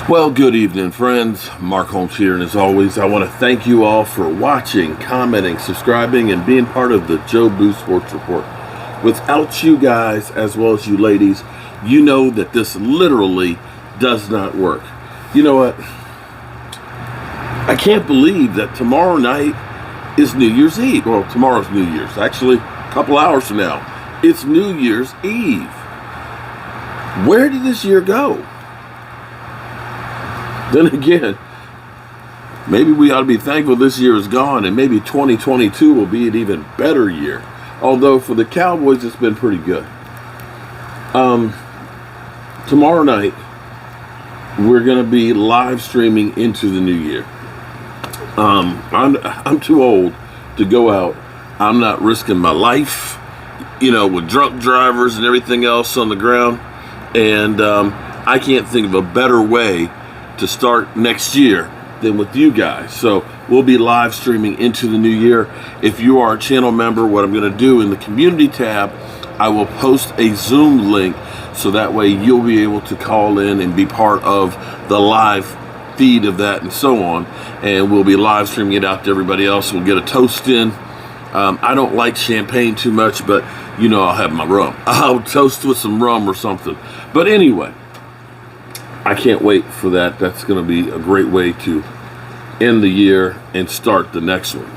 Well, good evening, friends. Mark Holmes here, and as always, I want to thank you all for watching, commenting, subscribing, and being part of the Joe Boo Sports Report. Without you guys, as well as you ladies, you know that this literally does not work. You know what? I can't believe that tomorrow night is New Year's Eve. Well, tomorrow's New Year's. Actually, a couple hours from now, it's New Year's Eve. Where did this year go? Then again, maybe we ought to be thankful this year is gone, and maybe 2022 will be an even better year. Although for the Cowboys, it's been pretty good. Tomorrow night, we're going to be live streaming into the new year. I'm too old to go out. I'm not risking my life, with drunk drivers and everything else on the ground. And I can't think of a better way to start next year than with you guys. So we'll be live streaming into the new year. If you are a channel member, what I'm going to do in the community tab, I will post a Zoom link so that way you'll be able to call in and be part of the live feed of that and so on. And we'll be live streaming it out to everybody else. We'll get a toast in. I don't like champagne too much, but I'll have my rum. I'll toast with some rum or something. But anyway, I can't wait for that. That's going to be a great way to end the year and start the next one.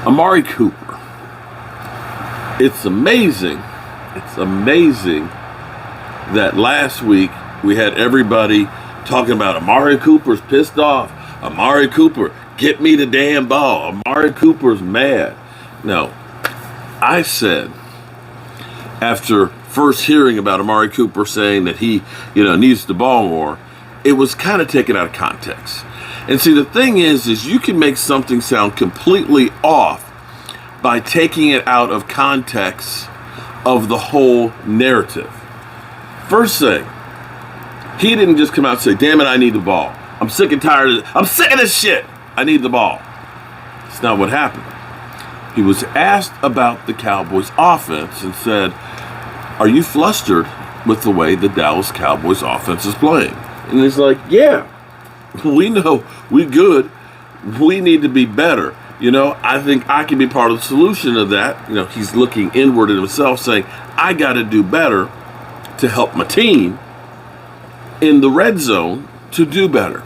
Amari Cooper. It's amazing. It's amazing that last week we had everybody talking about Amari Cooper's pissed off. Amari Cooper, get me the damn ball. Amari Cooper's mad. No, I said, after first hearing about Amari Cooper saying that he, needs the ball more, it was kind of taken out of context. And see, the thing is you can make something sound completely off by taking it out of context of the whole narrative. First thing, he didn't just come out and say, damn it, I need the ball. I'm sick and tired of it. I'm sick of this shit. I need the ball. That's not what happened. He was asked about the Cowboys offense and said, are you flustered with the way the Dallas Cowboys offense is playing? And he's like, yeah, we know we good. We need to be better. I think I can be part of the solution of that. He's looking inward at himself saying, I got to do better to help my team in the red zone to do better.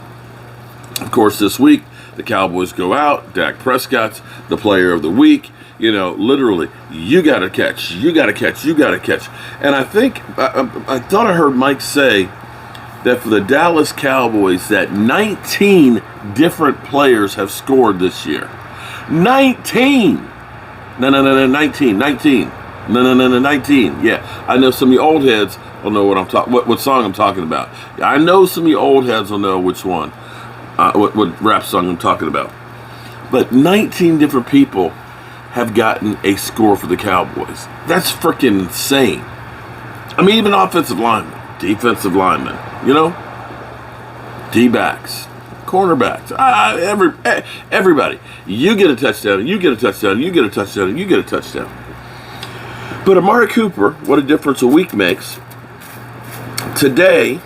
Of course, this week, the Cowboys go out. Dak Prescott's the player of the week. Literally, you got to catch, you got to catch, you got to catch. And I think, I thought I heard Mike say that for the Dallas Cowboys, that 19 different players have scored this year. 19! No, 19. No, 19. Yeah, I know some of you old heads will know what I'm talking, what song I'm talking about. I know some of you old heads will know which one, what rap song I'm talking about. But 19 different people have gotten a score for the Cowboys. That's freaking insane. I mean, even offensive linemen, defensive linemen, D-backs, cornerbacks, everybody. You get a touchdown, you get a touchdown, you get a touchdown, you get a touchdown. But Amari Cooper, what a difference a week makes, today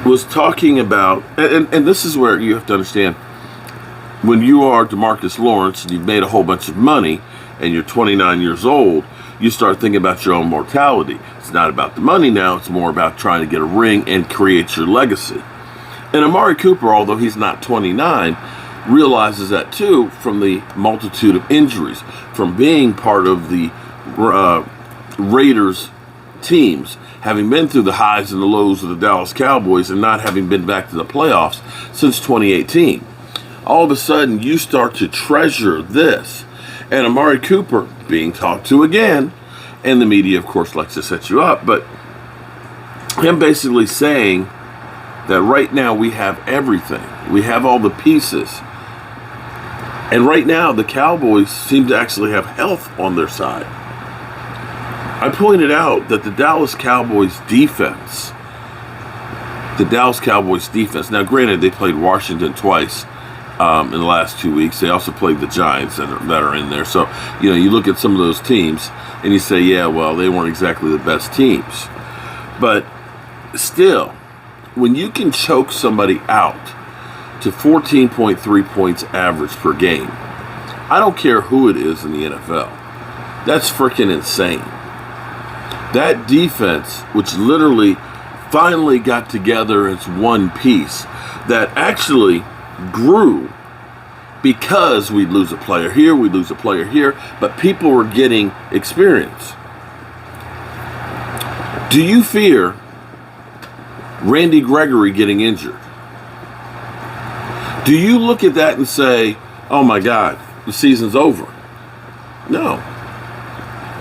was talking about, and this is where you have to understand, when you are DeMarcus Lawrence and you've made a whole bunch of money and you're 29 years old, you start thinking about your own mortality. It's not about the money now, it's more about trying to get a ring and create your legacy. And Amari Cooper, although he's not 29, realizes that too from the multitude of injuries, from being part of the Raiders teams, having been through the highs and the lows of the Dallas Cowboys and not having been back to the playoffs since 2018. All of a sudden, you start to treasure this. And Amari Cooper being talked to again, and the media, of course, likes to set you up, but him basically saying that right now we have everything. We have all the pieces. And right now, the Cowboys seem to actually have health on their side. I pointed out that the Dallas Cowboys defense, now granted, they played Washington twice, in the last 2 weeks. They also played the Giants that are in there. So, you look at some of those teams and you say, yeah, well, they weren't exactly the best teams. But still, when you can choke somebody out to 14.3 points average per game, I don't care who it is in the NFL. That's freaking insane. That defense, which literally finally got together as one piece, that actually grew because we'd lose a player here, we'd lose a player here, but people were getting experience. Do you fear Randy Gregory getting injured? Do you look at that and say, oh my God, the season's over? No.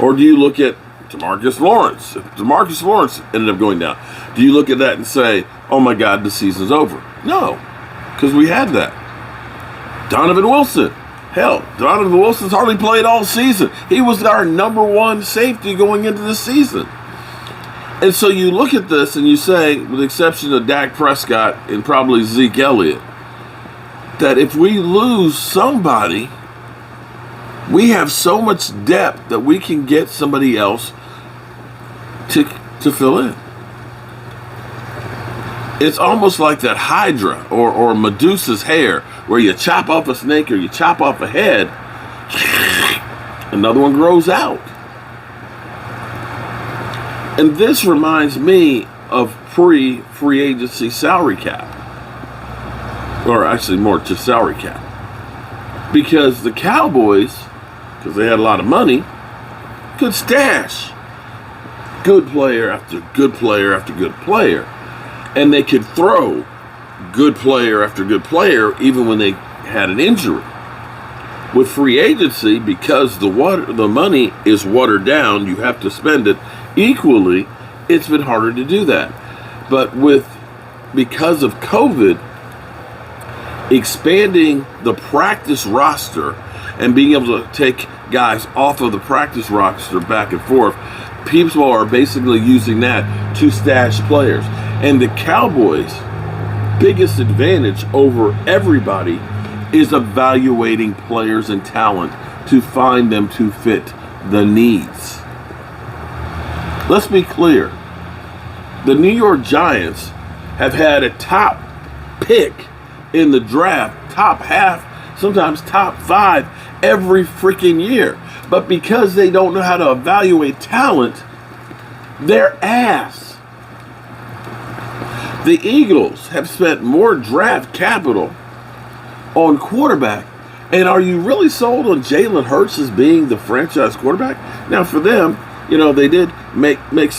Or do you look at Demarcus Lawrence? If Demarcus Lawrence ended up going down, do you look at that and say, oh my God, the season's over? No, because we had that. Donovan Wilson. Hell, Donovan Wilson's hardly played all season. He was our number one safety going into the season. And so you look at this and you say, with the exception of Dak Prescott and probably Zeke Elliott, that if we lose somebody, we have so much depth that we can get somebody else to fill in. It's almost like that Hydra or Medusa's hair, where you chop off a snake or you chop off a head, another one grows out. And this reminds me of pre-free agency salary cap. Or actually more just salary cap. Because the Cowboys, because they had a lot of money, could stash good player after good player after good player. And they could throw good player after good player even when they had an injury. With free agency, because the money is watered down, you have to spend it equally, it's been harder to do that. But because of COVID, expanding the practice roster and being able to take guys off of the practice roster back and forth, people are basically using that to stash players. And the Cowboys' biggest advantage over everybody is evaluating players and talent to find them to fit the needs. Let's be clear. The New York Giants have had a top pick in the draft, top half, sometimes top 5 every freaking year. But because they don't know how to evaluate talent, they're ass. The Eagles have spent more draft capital on quarterback. And are you really sold on Jalen Hurts as being the franchise quarterback? Now, for them, they did make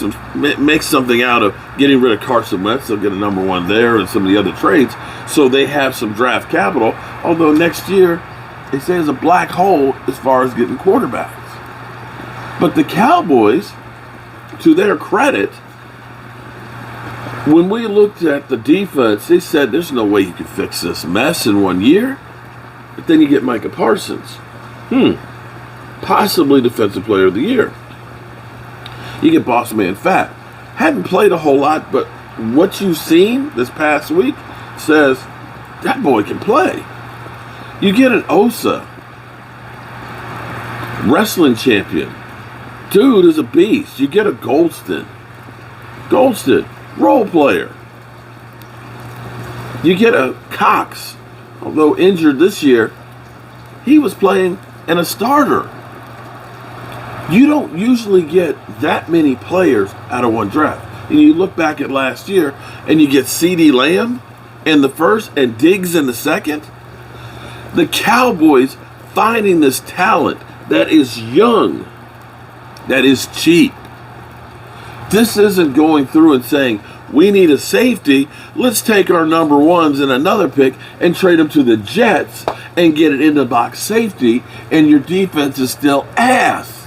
something out of getting rid of Carson Wentz. They'll get a number 1 there and some of the other trades. So they have some draft capital. Although next year, they say is a black hole as far as getting quarterbacks. But the Cowboys, to their credit, when we looked at the defense, they said there's no way you can fix this mess in 1 year. But then you get Micah Parsons. Possibly Defensive Player of the Year. You get Boss Man Fat. Hadn't played a whole lot, but what you've seen this past week says that boy can play. You get an Osa, wrestling champion. Dude is a beast. You get a Goldston, role player. You get a Cox, although injured this year, he was playing and a starter. You don't usually get that many players out of one draft. And you look back at last year and you get CeeDee Lamb in the first and Diggs in the second. The Cowboys finding this talent that is young, that is cheap. This isn't going through and saying, we need a safety, let's take our number 1s and another pick and trade them to the Jets and get it into box safety, and your defense is still ass.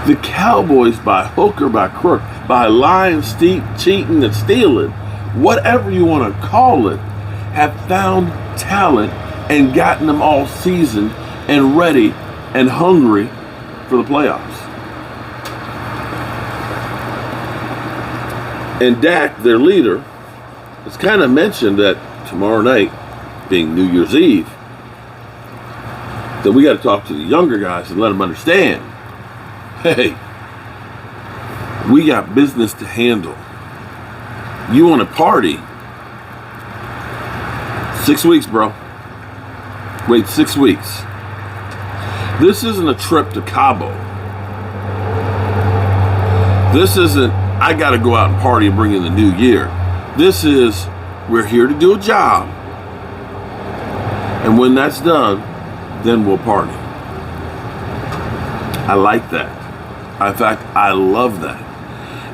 The Cowboys, by hook or by crook, by lying, cheating, and stealing, whatever you want to call it, have found talent and gotten them all seasoned and ready and hungry for the playoffs. And Dak, their leader, has kind of mentioned that tomorrow night being New Year's Eve, then we got to talk to the younger guys and let them understand, hey, we got business to handle. You want to party? 6 weeks, bro. Wait 6 weeks. This isn't a trip to Cabo. This isn't, I got to go out and party and bring in the new year. This is, we're here to do a job. And when that's done, then we'll party. I like that. In fact, I love that.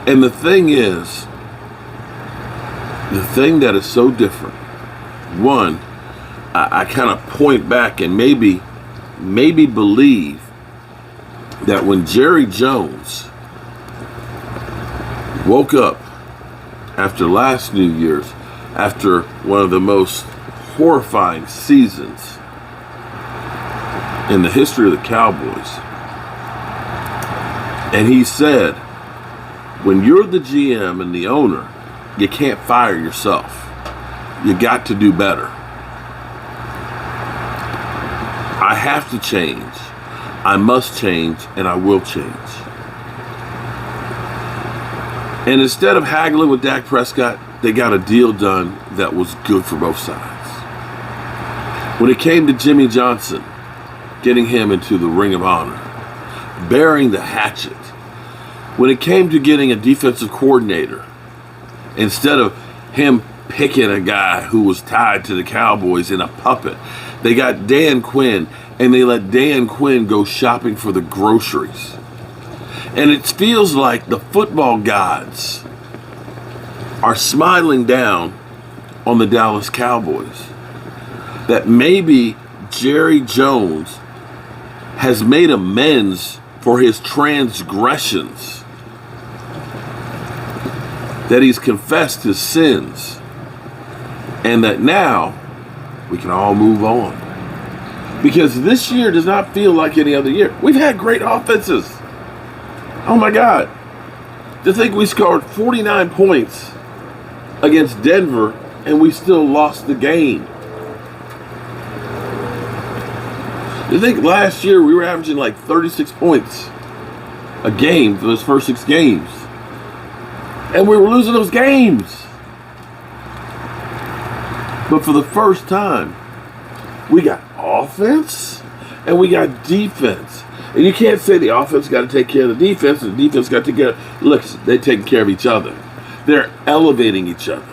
And the thing is, the thing that is so different, one, I kind of point back and maybe believe that when Jerry Jones woke up after last New Year's, after one of the most horrifying seasons in the history of the Cowboys, and he said, when you're the GM and the owner, you can't fire yourself. You got to do better. I have to change. I must change, and I will change. And instead of haggling with Dak Prescott, they got a deal done that was good for both sides. When it came to Jimmy Johnson, getting him into the Ring of Honor, bearing the hatchet. When it came to getting a defensive coordinator, instead of him picking a guy who was tied to the Cowboys in a puppet, they got Dan Quinn, and they let Dan Quinn go shopping for the groceries. And it feels like the football gods are smiling down on the Dallas Cowboys. That maybe Jerry Jones has made amends for his transgressions. That he's confessed his sins. And that now we can all move on. Because this year does not feel like any other year. We've had great offenses. Oh my God. To think we scored 49 points against Denver and we still lost the game. You think last year we were averaging like 36 points a game for those first 6 games. And we were losing those games. But for the first time, we got offense and we got defense. And you can't say the offense got to take care of the defense and the defense got to take care of... Look, they're taking care of each other. They're elevating each other.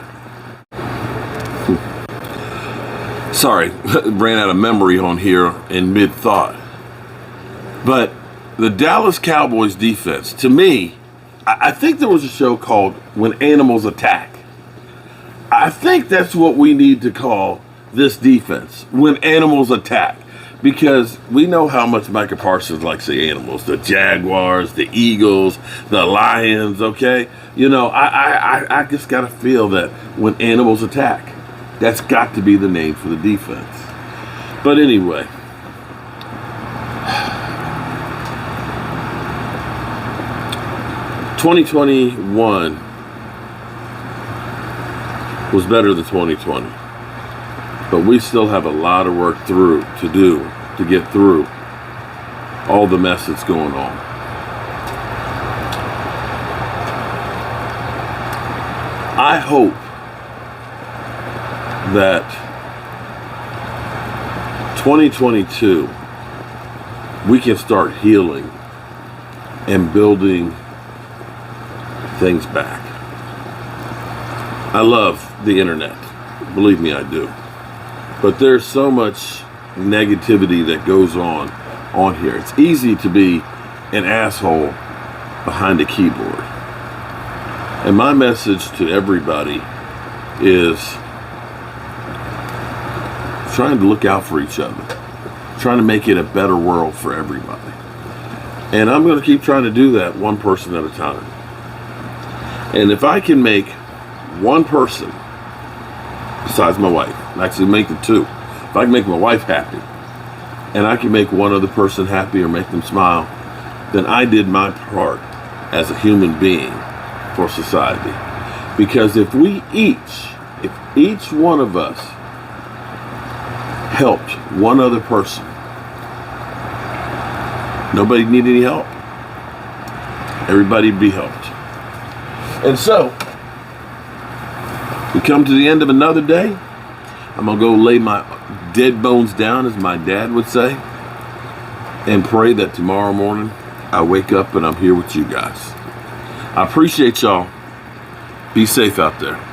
Sorry, ran out of memory on here in mid-thought. But the Dallas Cowboys defense, to me, I think there was a show called When Animals Attack. I think that's what we need to call this defense, When Animals Attack. Because we know how much Micah Parsons likes the animals, the Jaguars, the Eagles, the Lions, okay? You know, I just got to feel that when animals attack, that's got to be the name for the defense. But anyway, ...2021 was better than 2020. But we still have a lot of work to do to get through all the mess that's going on. I hope that 2022 we can start healing and building things back. I love the internet. Believe me, I do. But there's so much negativity that goes on here. It's easy to be an asshole behind a keyboard. And my message to everybody is trying to look out for each other. Trying to make it a better world for everybody. And I'm going to keep trying to do that one person at a time. And if I can make one person, besides my wife, actually make it 2. If I can make my wife happy, and I can make one other person happy or make them smile, then I did my part as a human being for society. Because if each one of us helped one other person. Nobody need any help. Everybody be helped. And so, we come to the end of another day. I'm going to go lay my dead bones down, as my dad would say, and pray that tomorrow morning I wake up and I'm here with you guys. I appreciate y'all. Be safe out there.